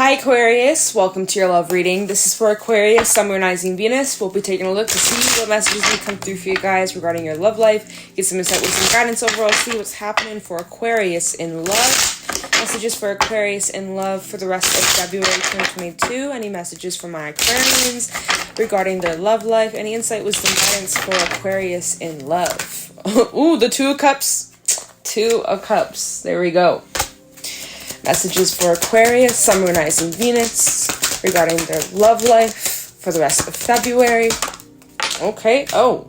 Hi Aquarius, welcome to your love reading. This is for Aquarius, Sun, Moon, Rising, Venus. We'll be taking a look to see what messages will come through for you guys regarding your love life. Get some insight with some guidance overall, see what's happening for Aquarius in love. Messages for Aquarius in love for the rest of February 2022. Any messages for my Aquarians regarding their love life. Any insight with some guidance for Aquarius in love. Ooh, the Two of Cups. Two of Cups. There we go. Messages for Aquarius, Sun, Moon, Rising, Venus regarding their love life for the rest of February. Okay. Oh.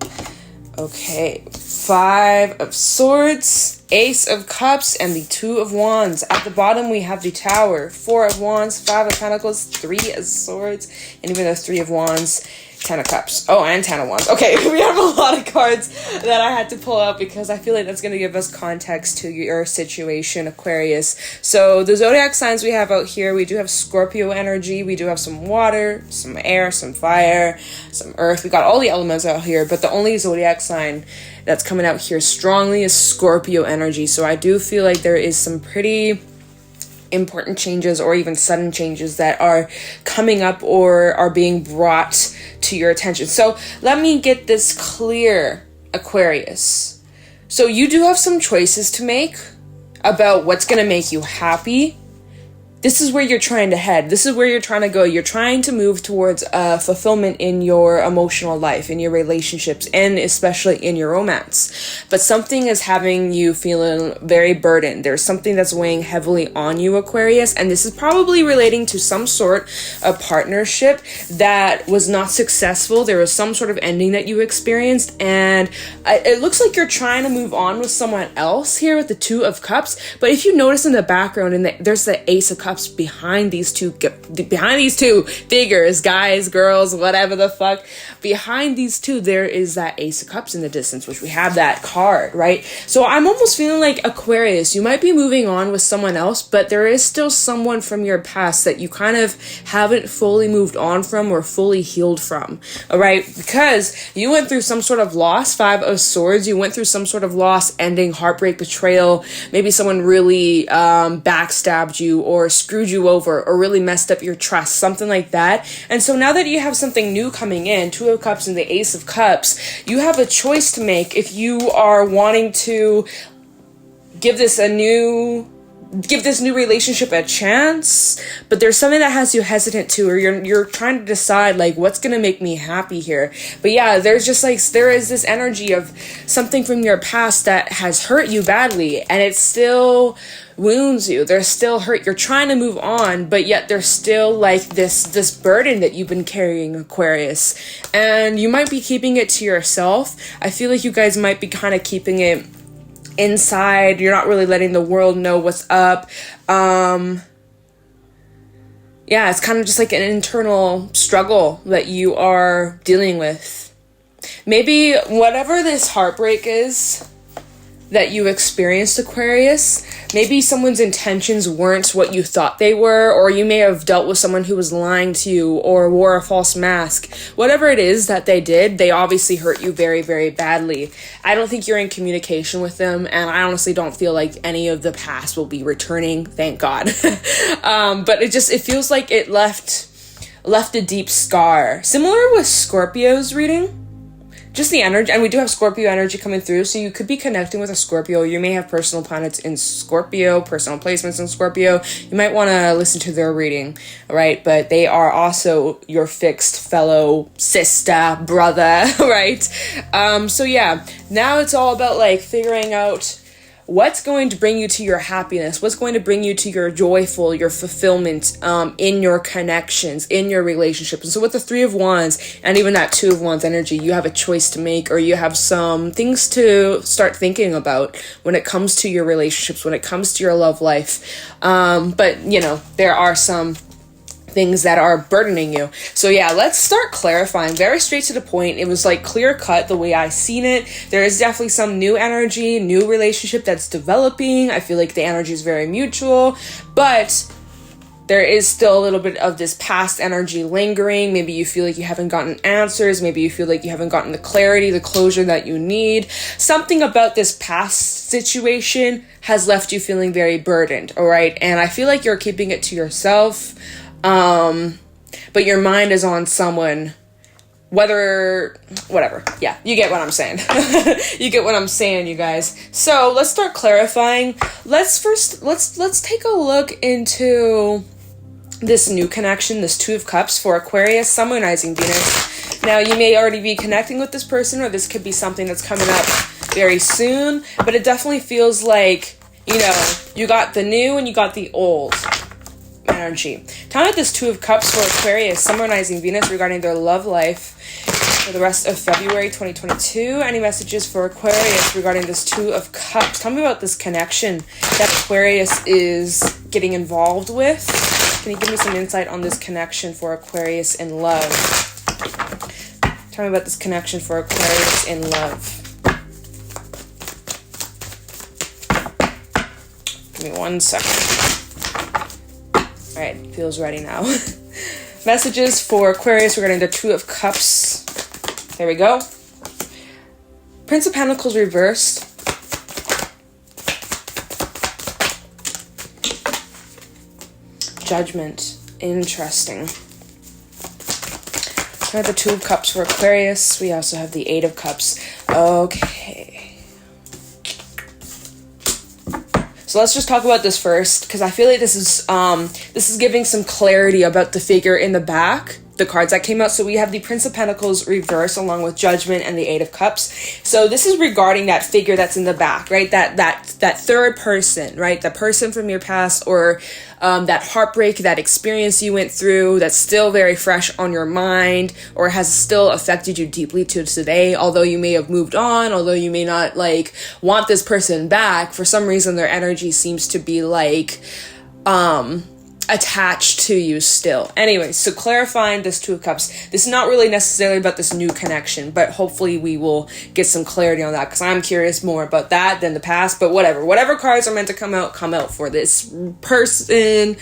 Okay. Five of Swords, Ace of Cups, and the Two of Wands. At the bottom, we have the Tower, Four of Wands, Five of Pentacles, Three of Swords, and even the Three of Wands, Ten of Cups. Oh, and Ten of Wands. Okay, we have a lot of cards that I had to pull out because I feel like that's going to give us context to your situation, Aquarius. So the zodiac signs we have out here, we do have Scorpio energy. We do have some water, some air, some fire, some earth. We got all the elements out here, but the only zodiac sign that's coming out here strongly is Scorpio energy. So I do feel like there is some pretty important changes or even sudden changes that are coming up or are being brought to your attention. So let me get this clear, Aquarius. So you do have some choices to make about what's going to make you happy. This is where you're trying to head. This is where you're trying to go. You're trying to move towards fulfillment in your emotional life, in your relationships, and especially in your romance. But something is having you feeling very burdened. There's something that's weighing heavily on you, Aquarius, and this is probably relating to some sort of partnership that was not successful. There was some sort of ending that you experienced, and it looks like you're trying to move on with someone else here with the Two of Cups. But if you notice in the background, there's the Ace of Cups behind these two figures, guys, girls, whatever the fuck. Behind these two, there is that Ace of Cups in the distance, which we have that card, right? So I'm almost feeling like, Aquarius, you might be moving on with someone else, but there is still someone from your past that you kind of haven't fully moved on from or fully healed from, all right? Because you went through some sort of loss, Five of Swords, you went through some sort of loss, ending, heartbreak, betrayal, maybe someone really backstabbed you or screwed you over or really messed up your trust, something like that. And so now that you have something new coming in, Two of Cups and the Ace of Cups, you have a choice to make if you are wanting to give this new relationship a chance, but there's something that has you hesitant to, or you're trying to decide like what's gonna make me happy here. But yeah, there's just like there is this energy of something from your past that has hurt you badly, and it still wounds you. There's still hurt. You're trying to move on, but yet there's still like this burden that you've been carrying, Aquarius, and you might be keeping it to yourself. I feel like you guys might be kind of keeping it inside. You're not really letting the world know what's up. Yeah, it's kind of just like an internal struggle that you are dealing with. Maybe whatever this heartbreak is that you experienced, Aquarius, maybe someone's intentions weren't what you thought they were, or you may have dealt with someone who was lying to you or wore a false mask. Whatever it is that they did, they obviously hurt you very, very badly. I don't think you're in communication with them, and I honestly don't feel like any of the past will be returning, thank God. But it feels like it left a deep scar. Similar with Scorpio's reading. Just the energy, and we do have Scorpio energy coming through, so you could be connecting with a Scorpio. You may have personal planets in Scorpio, personal placements in Scorpio. You might want to listen to their reading, right? But they are also your fixed fellow sister, brother, right? So yeah, now it's all about like figuring out what's going to bring you to your happiness, what's going to bring you to your joyful, your fulfillment in your connections, in your relationships. And so with the Three of Wands and even that Two of Wands energy, you have a choice to make, or you have some things to start thinking about when it comes to your relationships, when it comes to your love life. But, you know, there are some things that are burdening you. So yeah, let's start clarifying very straight to the point. It was like clear cut the way I seen it. There is definitely some new energy, new relationship that's developing. I feel like the energy is very mutual, but there is still a little bit of this past energy lingering. Maybe you feel like you haven't gotten answers. Maybe you feel like you haven't gotten the clarity, the closure that you need. Something about this past situation has left you feeling very burdened, all right? And I feel like you're keeping it to yourself. but your mind is on someone, whatever. Yeah, you get what I'm saying. You get what I'm saying, you guys. So let's start clarifying. Let's take a look into this new connection, this Two of Cups for Aquarius, Sun, Moon, Rising, Venus. Now, you may already be connecting with this person, or this could be something that's coming up very soon, but it definitely feels like, you know, you got the new and you got the old energy. Time with this Two of Cups for Aquarius, Sun, Moon, Rising, Venus regarding their love life for the rest of February 2022. Any messages for Aquarius regarding this Two of Cups? Tell me about this connection that Aquarius is getting involved with. Can you give me some insight on this connection for Aquarius in love? Tell me about this connection for Aquarius in love. Give me 1 second. Alright, feels ready now. Messages for Aquarius regarding the Two of Cups. There we go. Prince of Pentacles reversed. Judgment. Interesting. We have the Two of Cups for Aquarius. We also have the Eight of Cups. Okay. So let's just talk about this first, because I feel like this is giving some clarity about the figure in the back, the cards that came out. So we have the Prince of Pentacles reverse along with Judgment and the Eight of Cups. So this is regarding that figure that's in the back, right? That third person, right? The person from your past, or that heartbreak, that experience you went through that's still very fresh on your mind, or has still affected you deeply to today. Although you may have moved on, although you may not like want this person back, for some reason their energy seems to be like attached to you still. Anyway, so clarifying this Two of Cups. This is not really necessarily about this new connection, but hopefully we will get some clarity on that, because I'm curious more about that than the past. But whatever cards are meant to come out for this person.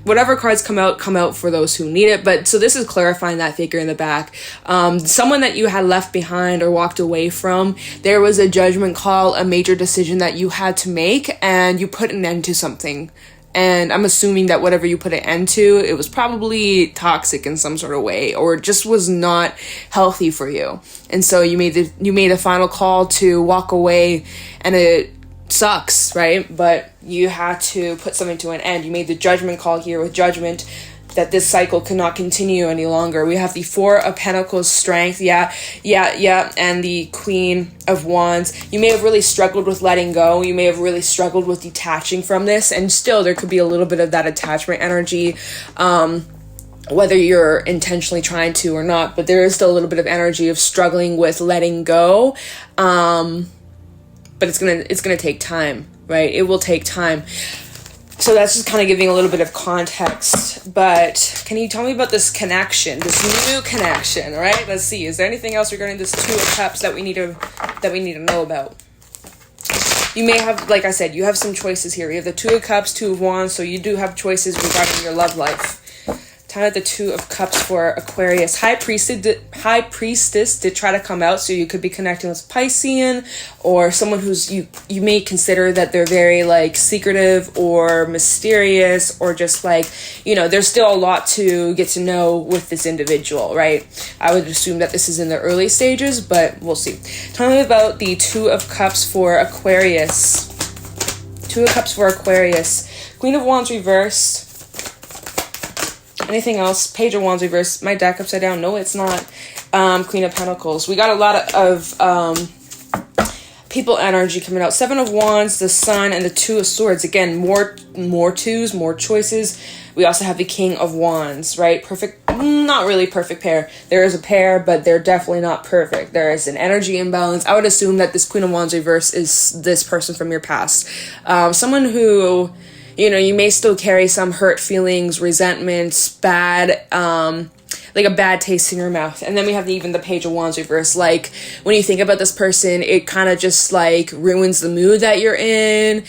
Whatever cards come out for those who need it. But so this is clarifying that figure in the back. Someone that you had left behind or walked away from. There was a judgment call, a major decision that you had to make, and you put an end to something. And I'm assuming that whatever you put an end to, it was probably toxic in some sort of way, or just was not healthy for you. And so you made the final call to walk away, and it sucks, right? But you had to put something to an end. You made the judgment call here with Judgment, that this cycle cannot continue any longer. We have the Four of Pentacles, strength, yeah, and the Queen of Wands. You may have really struggled with letting go. You may have really struggled with detaching from this, and still there could be a little bit of that attachment energy, whether you're intentionally trying to or not, but there is still a little bit of energy of struggling with letting go, but it's gonna take time, right? It will take time. So that's just kind of giving a little bit of context. But can you tell me about this connection, this new connection, right? Let's see. Is there anything else regarding this Two of Cups that we need to know about? You may have, like I said, you have some choices here. You have the Two of Cups, Two of Wands, so you do have choices regarding your love life. Time of the Two of Cups for Aquarius. High Priestess did try to come out, so you could be connecting with Piscean, or someone who's you may consider that they're very like secretive or mysterious, or just like, you know, there's still a lot to get to know with this individual, right? I would assume that this is in the early stages, but we'll see. Tell me about the Two of Cups for Aquarius. Two of Cups for Aquarius. Queen of Wands reversed. Anything else? Page of Wands reversed. My deck upside down. No, it's not. Queen of Pentacles. We got a lot of people energy coming out. Seven of Wands, the Sun, and the Two of Swords. Again, more twos, more choices. We also have the King of Wands, right? Perfect. Not really perfect pair. There is a pair, but they're definitely not perfect. There is an energy imbalance. I would assume that this Queen of Wands reverse is this person from your past. Someone who, you know, you may still carry some hurt feelings, resentments, bad, like a bad taste in your mouth. And then we have even the Page of Wands reverse. Like, when you think about this person, it kind of just like ruins the mood that you're in.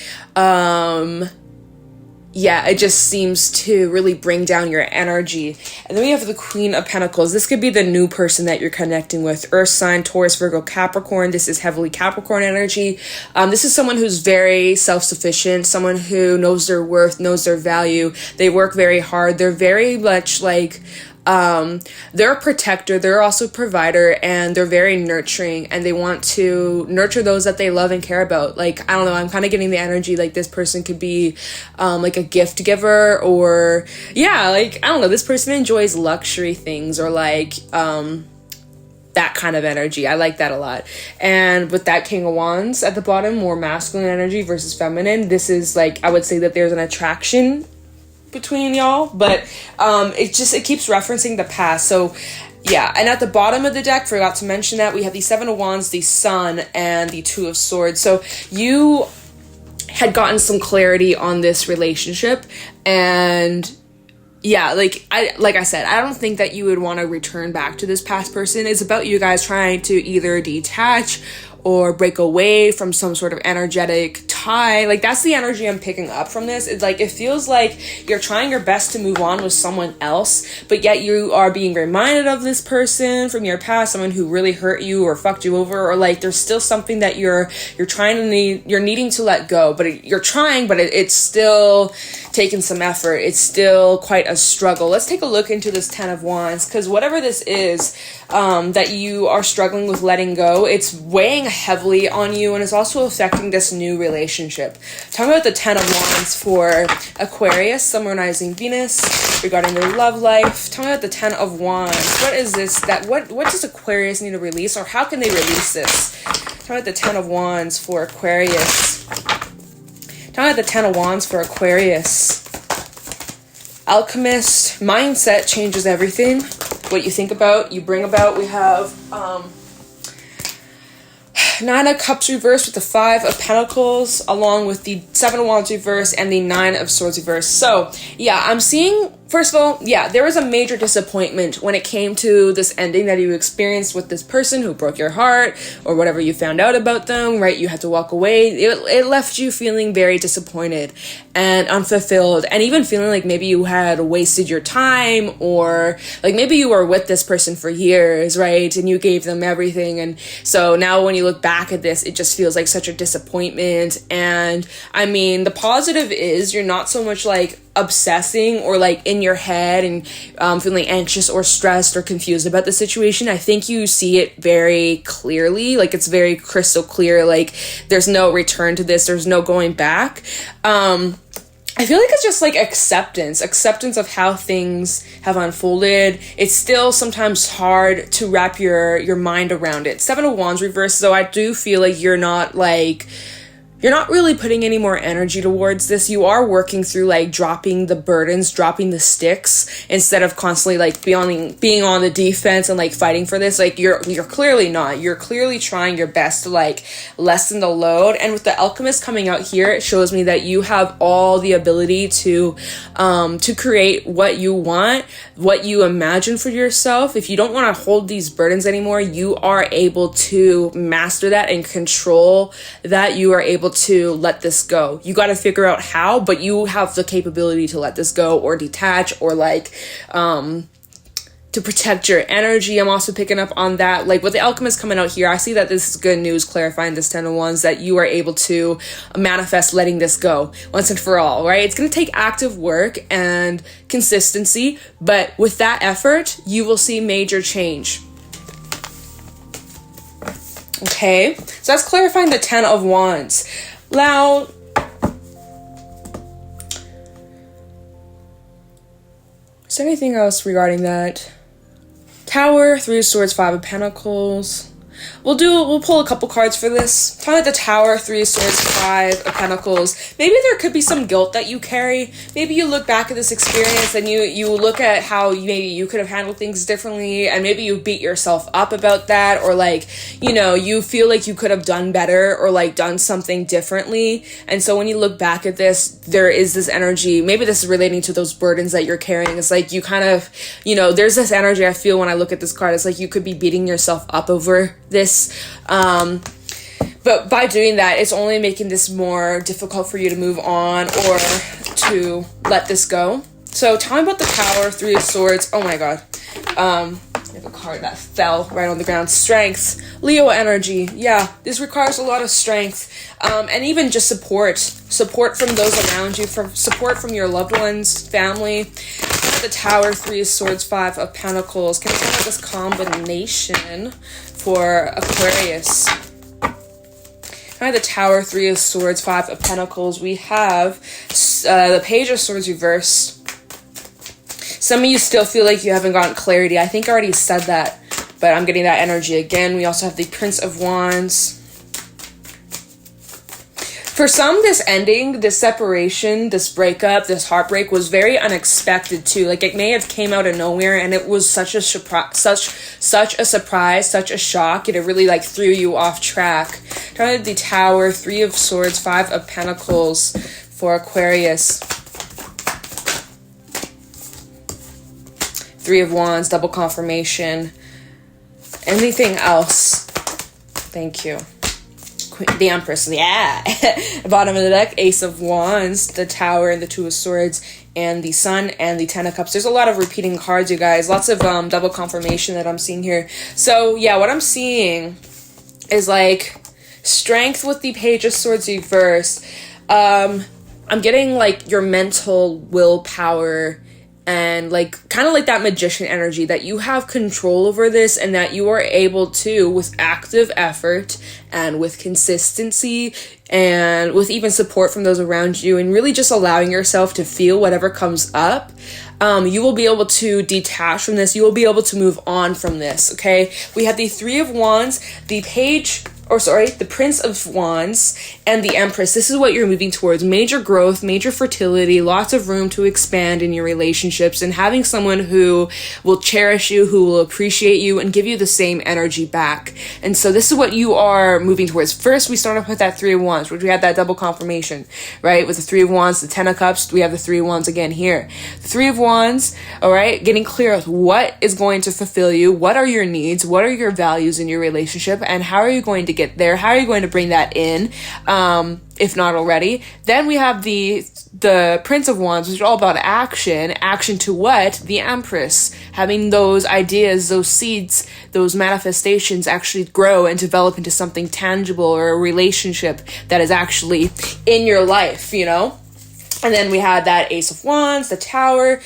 yeah, it just seems to really bring down your energy. And then we have the Queen of Pentacles. This could be the new person that you're connecting with. Earth sign, Taurus, Virgo, Capricorn. This is heavily Capricorn energy. This is someone who's very self-sufficient, someone who knows their worth, knows their value. They work very hard. They're very much like... they're a protector, they're also a provider, and they're very nurturing, and they want to nurture those that they love and care about. Like, I don't know, I'm kind of getting the energy like this person could be like a gift giver, or yeah, like, I don't know, this person enjoys luxury things, or like that kind of energy. I like that a lot. And with that King of Wands at the bottom, more masculine energy versus feminine, this is like, I would say that there's an attraction between y'all, but it keeps referencing the past. So yeah, and at the bottom of the deck, forgot to mention that we have the Seven of Wands, the Sun, and the Two of Swords. So you had gotten some clarity on this relationship, and yeah, like I said, I don't think that you would want to return back to this past person. It's about you guys trying to either detach or break away from some sort of energetic tie. Like, that's the energy I'm picking up from this. It's like, it feels like you're trying your best to move on with someone else, but yet you are being reminded of this person from your past, someone who really hurt you or fucked you over, or like there's still something that you're needing to let go, but you're trying, but it's still taking some effort. It's still quite a struggle. Let's take a look into this Ten of Wands, because whatever this is that you are struggling with letting go, it's weighing heavily on you, and it's also affecting this new relationship. Talking about the Ten of Wands for Aquarius, Sun, Moon, Rising, Venus, regarding their love life. Talking about the Ten of Wands. What is this? What does Aquarius need to release, or how can they release this? Talking about the Ten of Wands for Aquarius. Talking about the Ten of Wands for Aquarius. Alchemist, mindset changes everything. What you think about, you bring about. We have Nine of Cups reversed with the Five of Pentacles, along with the Seven of Wands reversed and the Nine of Swords reversed. So yeah, I'm seeing, first of all, yeah, there was a major disappointment when it came to this ending that you experienced with this person who broke your heart, or whatever you found out about them, right? You had to walk away. It left you feeling very disappointed and unfulfilled, and even feeling like maybe you had wasted your time, or like maybe you were with this person for years, right? And you gave them everything. And so now when you look back at this, it just feels like such a disappointment. And I mean, the positive is you're not so much like obsessing or like in your head and feeling anxious or stressed or confused about the situation. I think you see it very clearly, like it's very crystal clear, like there's no return to this, there's no going back. I feel like it's just like acceptance of how things have unfolded. It's still sometimes hard to wrap your mind around it. Seven of Wands reversed, so I do feel like you're not really putting any more energy towards this. You are working through like dropping the burdens, dropping the sticks, instead of constantly like being on the defense and like fighting for this. Like you're clearly not. You're clearly trying your best to like lessen the load. And with the Alchemist coming out here, it shows me that you have all the ability to create what you want, what you imagine for yourself. If you don't want to hold these burdens anymore, you are able to master that and control that. You are able to let this go. You got to figure out how, but you have the capability to let this go or detach, or like to protect your energy. I'm also picking up on that. Like with the Alchemist coming out here, I see that this is good news, clarifying this Ten of Wands, that you are able to manifest letting this go once and for all, right? It's going to take active work and consistency, but with that effort, you will see major change. Okay, so that's clarifying the Ten of Wands. Now, is there anything else regarding that? Tower, Three of Swords, Five of Pentacles. We'll pull a couple cards for this. Talking about the Tower, Three of Swords, Five of Pentacles. Maybe there could be some guilt that you carry. Maybe you look back at this experience and you look at how maybe you could have handled things differently, and maybe you beat yourself up about that, or like, you know, you feel like you could have done better or like done something differently. And so when you look back at this, there is this energy. Maybe this is relating to those burdens that you're carrying. It's like you kind of, you know, there's this energy I feel when I look at this card. It's like you could be beating yourself up over this, but by doing that, it's only making this more difficult for you to move on, or to to let this go. So tell me about the Tower, Three of Swords. Oh my god. I have a card that fell right on the ground. Strength. Leo energy. Yeah, this requires a lot of strength. And even just support. Support from those around you. Support from your loved ones, family. The Tower, Three of Swords, Five of Pentacles. Can I tell about this combination for Aquarius? The Tower, Three of Swords, Five of Pentacles. We have the Page of Swords reversed. Some of you still feel like you haven't gotten clarity. I think I already said that, but I'm getting that energy again. We also have the Prince of Wands. For some, this ending, this separation, this breakup, this heartbreak was very unexpected too. Like, it may have came out of nowhere, and it was such a surprise, such a shock. It really like threw you off track. The Tower, Three of Swords, Five of Pentacles for Aquarius. Three of Wands, double confirmation. Anything else? Thank you. The Empress, yeah. Bottom of the deck, Ace of Wands, the Tower, and the Two of Swords, and the Sun, and the Ten of Cups. There's a lot of repeating cards, you guys. Lots of double confirmation that I'm seeing here. So, yeah, what I'm seeing is, like, strength with the Page of Swords reversed. I'm getting, like, your mental willpower and like kind of like that magician energy, that you have control over this, and that you are able to, with active effort and with consistency and with even support from those around you, and really just allowing yourself to feel whatever comes up, you will be able to detach from this. You will be able to move on from this. Okay, we have the Three of Wands, the Prince of Wands, and the Empress. This is what you're moving towards. Major growth, major fertility, lots of room to expand in your relationships, and having someone who will cherish you, who will appreciate you, and give you the same energy back. And so this is what you are moving towards. First, we start off with that Three of Wands, which we had that double confirmation, right? With the Three of Wands, the Ten of Cups, we have the Three of Wands again here. The Three of Wands, all right? Getting clear with what is going to fulfill you, what are your needs, what are your values in your relationship, and how are you going to get there? How are you going to bring that in, if not already? Then we have the Prince of Wands, which is all about action. Action to what? The Empress. Having those ideas, those seeds, those manifestations actually grow and develop into something tangible, or a relationship that is actually in your life, you know? And then we had that Ace of Wands, the Tower,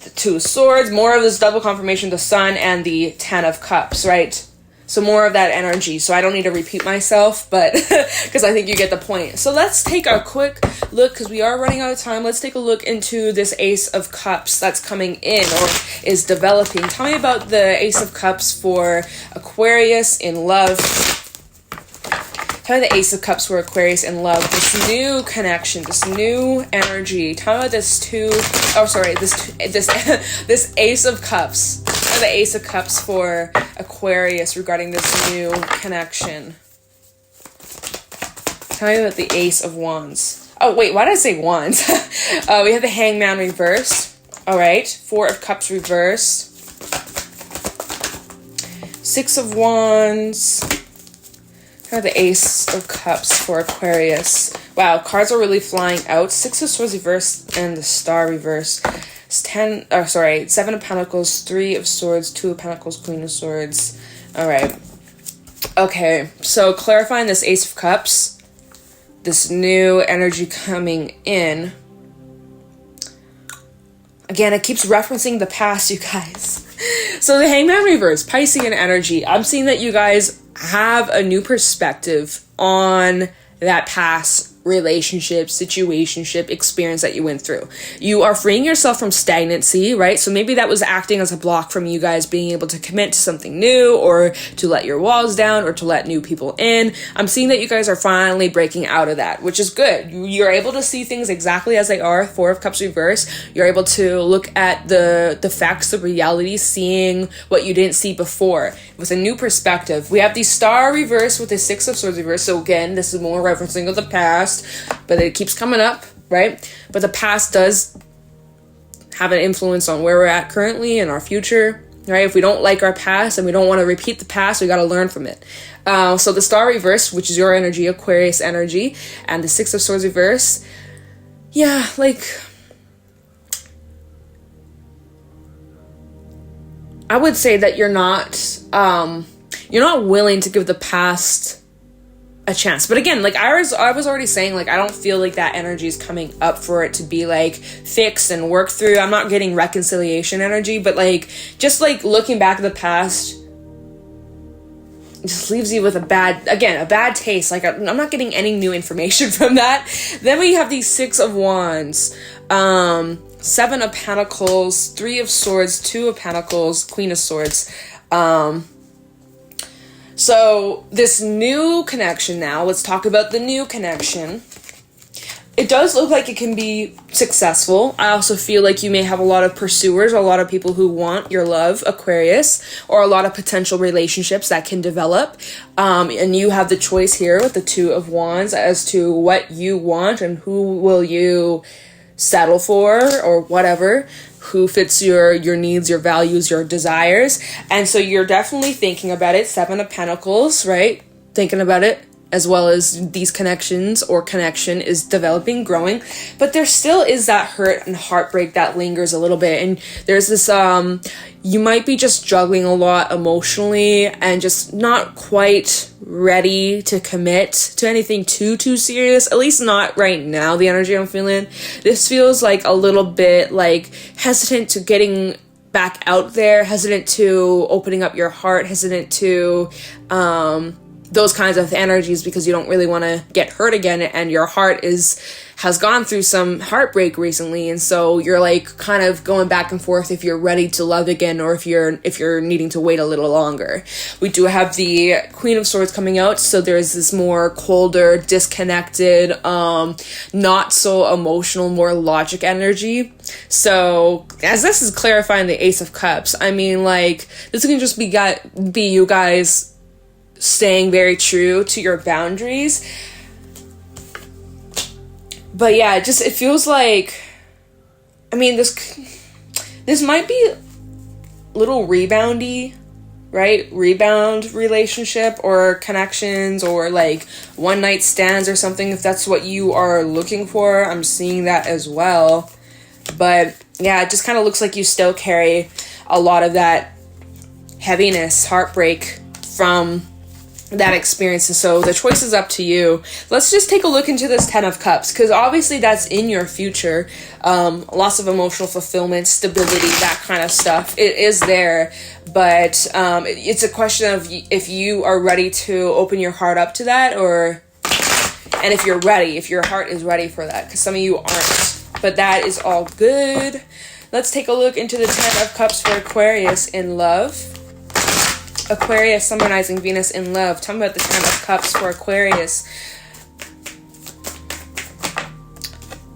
the Two of Swords, more of this double confirmation, the Sun, and the Ten of Cups, right? So more of that energy. So I don't need to repeat myself, but because I think you get the point. So let's take a quick look, because we are running out of time. Let's take a look into this Ace of Cups that's coming in, or is developing. Tell me about the Ace of Cups for Aquarius in love. Tell me the Ace of Cups for Aquarius in love. This new connection, this new energy. Tell me about this this Ace of Cups. Tell me the Ace of Cups for Aquarius regarding this new connection. Tell me about the Ace of Wands. Oh, wait, why did I say Wands? We have the Hangman reversed. All right, Four of Cups reversed. Six of Wands. The Ace of Cups for Aquarius. Wow, cards are really flying out. Six of Swords reversed and the Star reversed. Seven of Pentacles, Three of Swords, Two of Pentacles, Queen of Swords. All right. Okay, so clarifying this Ace of Cups, this new energy coming in. Again, it keeps referencing the past, you guys. So the Hangman reverse, Piscean energy. I'm seeing that you guys have a new perspective on that past relationship, situationship experience that you went through. You are freeing yourself from stagnancy, right? So maybe that was acting as a block from you guys being able to commit to something new, or to let your walls down, or to let new people in. I'm seeing that you guys are finally breaking out of that, which is good. You're able to see things exactly as they are. Four of Cups reverse. You're able to look at the facts, the reality, seeing what you didn't see before with a new perspective. We have the Star reverse with the Six of Swords reverse. So again, this is more referencing of the past, but it keeps coming up, right? But the past does have an influence on where we're at currently and our future, right? If we don't like our past and we don't want to repeat the past, we got to learn from it. So the Star reverse, which is your energy, Aquarius energy, and the Six of Swords reverse. Yeah, like I would say that you're not willing to give the past a chance. But again, like I was already saying, like I don't feel like that energy is coming up for it to be like fixed and worked through. I'm not getting reconciliation energy, but like just like looking back at the past just leaves you with a bad taste. Like I'm not getting any new information from that. Then we have these 6 of Wands, 7 of Pentacles, 3 of Swords, 2 of Pentacles, Queen of Swords. So this new connection now, let's talk about the new connection. It does look like it can be successful. I also feel like you may have a lot of pursuers, a lot of people who want your love, Aquarius, or a lot of potential relationships that can develop. And you have the choice here with the 2 of Wands as to what you want and who will you settle for or whatever, who fits your needs, your values, your desires. And so you're definitely thinking about it. 7 of Pentacles, right? Thinking about it, as well as these connections or connection is developing, growing, but there still is that hurt and heartbreak that lingers a little bit. And there's this, you might be just juggling a lot emotionally and just not quite ready to commit to anything too serious, at least not right now. The energy I'm feeling, this feels like a little bit like hesitant to getting back out there, hesitant to opening up your heart, hesitant to, those kinds of energies, because you don't really want to get hurt again, and your heart has gone through some heartbreak recently, and so you're like kind of going back and forth if you're ready to love again or if you're needing to wait a little longer. We do have the Queen of Swords coming out, so there's this more colder, disconnected, not so emotional, more logic energy. So as this is clarifying the Ace of Cups, I mean, like, this can just be you guys staying very true to your boundaries. But yeah, it feels like, I mean, this might be a little reboundy, right? Rebound relationship or connections or like one night stands or something, if that's what you are looking for. I'm seeing that as well. But yeah, it just kind of looks like you still carry a lot of that heaviness, heartbreak from that experience. And so the choice is up to you. Let's just take a look into this 10 of Cups, because obviously that's in your future. Loss of emotional fulfillment, stability, that kind of stuff, it is there. But it's a question of if you are ready to open your heart up to that, and if you're ready, if your heart is ready for that, because some of you aren't. But that is all good. Let's take a look into the 10 of Cups for Aquarius in love. Aquarius, summonizing Venus in love. Tell me about the 10 of Cups for Aquarius.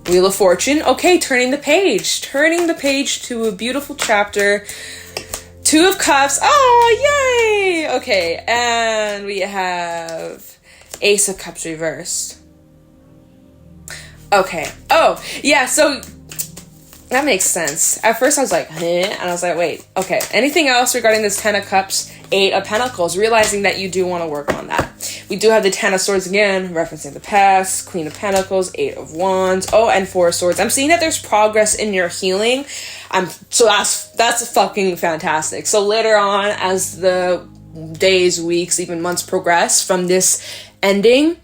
Wheel of Fortune. Okay, turning the page. Turning the page to a beautiful chapter. 2 of Cups. Oh, yay! Okay, and we have Ace of Cups reversed. Okay. Oh, yeah, so that makes sense. At first I was like, and I was like, wait, okay. Anything else regarding this 10 of Cups? 8 of Pentacles, realizing that you do want to work on that. We do have the 10 of Swords again, referencing the past, Queen of Pentacles, 8 of Wands, and 4 of Swords. I'm seeing that there's progress in your healing. So that's fucking fantastic. So later on, as the days, weeks, even months progress from this ending,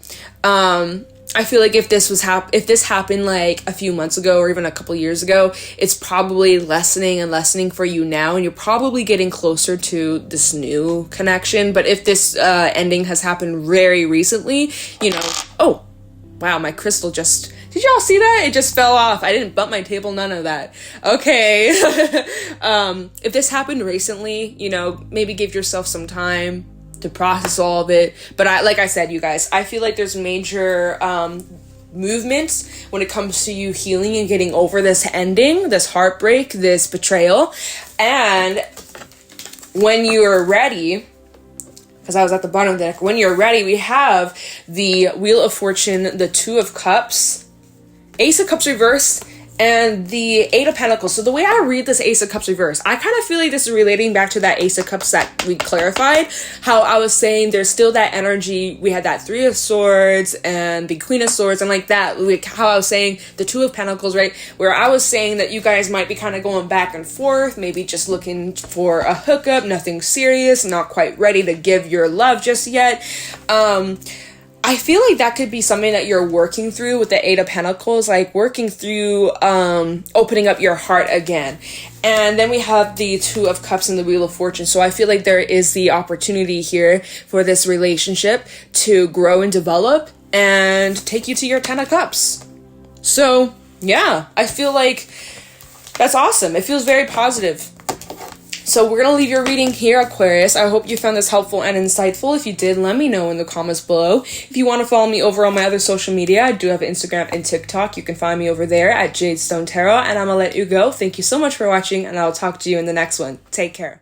I feel like if this happened like a few months ago or even a couple years ago, it's probably lessening for you now, and you're probably getting closer to this new connection. But if this ending has happened very recently, oh, wow, my crystal just, did y'all see that? It just fell off. I didn't bump my table, none of that. Okay. If this happened recently, maybe give yourself some time to process all of it. But like I said, you guys, I feel like there's major movements when it comes to you healing and getting over this ending, this heartbreak, this betrayal. And when you're ready, because I was at the bottom of the deck, when you're ready, we have the Wheel of Fortune, the 2 of Cups, Ace of Cups reversed, and the Eight of Pentacles. So the way I read this Ace of Cups reverse, I kind of feel like this is relating back to that Ace of Cups that we clarified. How I was saying there's still that energy. We had that Three of Swords and the Queen of Swords, and like that, like how I was saying the Two of Pentacles, right? Where I was saying that you guys might be kind of going back and forth, maybe just looking for a hookup, nothing serious, not quite ready to give your love just yet. I feel like that could be something that you're working through with the Eight of Pentacles, like working through opening up your heart again. And then we have the Two of Cups and the Wheel of Fortune. So I feel like there is the opportunity here for this relationship to grow and develop and take you to your 10 of Cups. So yeah, I feel like that's awesome. It feels very positive. So we're going to leave your reading here, Aquarius. I hope you found this helpful and insightful. If you did, let me know in the comments below. If you want to follow me over on my other social media, I do have Instagram and TikTok. You can find me over there at Jadestone Tarot. And I'm going to let you go. Thank you so much for watching, and I'll talk to you in the next one. Take care.